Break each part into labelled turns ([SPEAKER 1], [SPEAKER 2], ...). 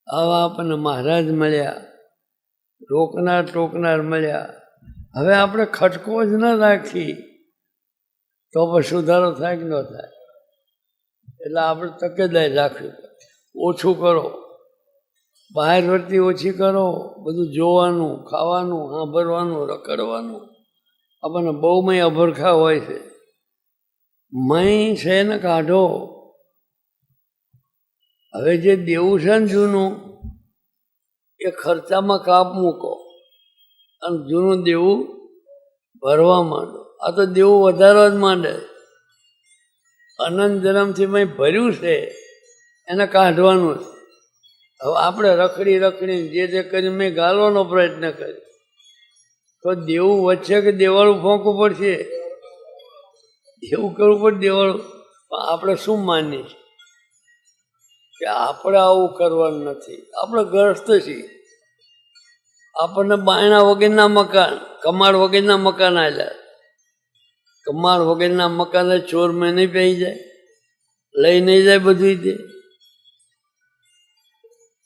[SPEAKER 1] આવા આપણને મહારાજ મળ્યા, રોકનાર ટોકનાર મળ્યા. હવે આપણે ખટકો જ ન રાખી તો પણ સુધારો થાય કે ન થાય. એટલે આપણે તકેદારી રાખવી પડે. ઓછું કરો, બહાર વર્તી ઓછી કરો, બધું જોવાનું, ખાવાનું, સાંભળવાનું, રખડવાનું. આપણને બહુ મય અભરખા હોય છે. મય છે ને કાઢો. હવે જે દેવું છે ને જૂનું એ ખર્ચામાં કાપ મૂકો અને જૂનું દેવું ભરવા માંડો. આ તો દેવું વધારવા જ માંડે. અનંત જન્મથી મેં ભર્યું છે એને કાઢવાનું છે. હવે આપણે રખડી રખડીને જે તે કરી મેં ગાળવાનો પ્રયત્ન કર્યો તો દેવું વધશે કે દેવાળું ફોંકવું પડશે? એવું કરવું પડે દેવાળું. પણ આપણે શું માનીએ છીએ કે આપણે આવું કરવાનું નથી. આપણે ગ્રસ્ત છીએ. આપણને બાયણા વગરના મકાન, કમાડ વગરના મકાન આવ્યા. કમાડ વગરના મકાને ચોર મેં નહીં પહેરી જાય, લઈ નહીં જાય બધું તે.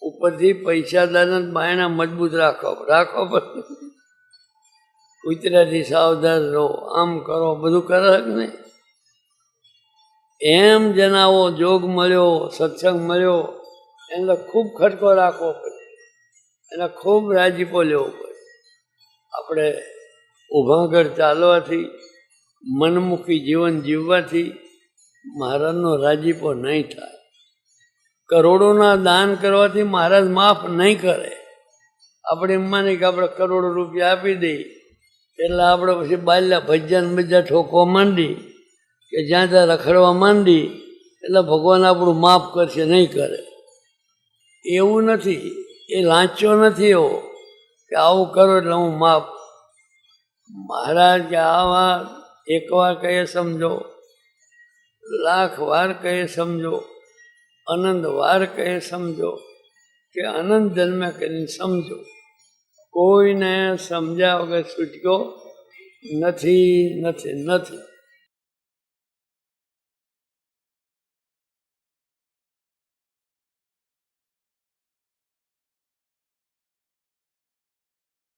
[SPEAKER 1] ઉપરથી પૈસાદારને બાયણા મજબૂત રાખો પછી કૂતરાથી સાવધાન રહો, આમ કરો, બધું કરે કે નહીં. એમ જણાવો જોગ મળ્યો, સત્સંગ મળ્યો એને ખૂબ ખટકો રાખવો પડે, એને ખૂબ રાજીપો લેવો પડે. આપણે ઊભા ઘર ચાલવાથી, મનમુખી જીવન જીવવાથી મહારાજનો રાજીપો નહીં થાય. કરોડોના દાન કરવાથી મહારાજ માફ નહીં કરે. આપણે એમ માની કે આપણે કરોડો રૂપિયા આપી દઈએ એટલે આપણે પછી બાલ્યા ભજ્યા બીજા ઠોકવા માંડી કે જ્યાં ત્યાં રખડવા માંડી એટલે ભગવાન આપણું માફ કરશે, નહીં કરે. એવું નથી. એ લાંચો નથી એવો કે આવું કરો એટલે હું માફ. મહારાજ કે આ વાત એકવાર કહીએ સમજો, લાખ વાર કહીએ સમજો, અનંત વાર કહીએ સમજો, કે અનંત જન્મે કરીને સમજો. કોઈને સમજ્યા વગર છૂટક્યો નથી નથી નથી.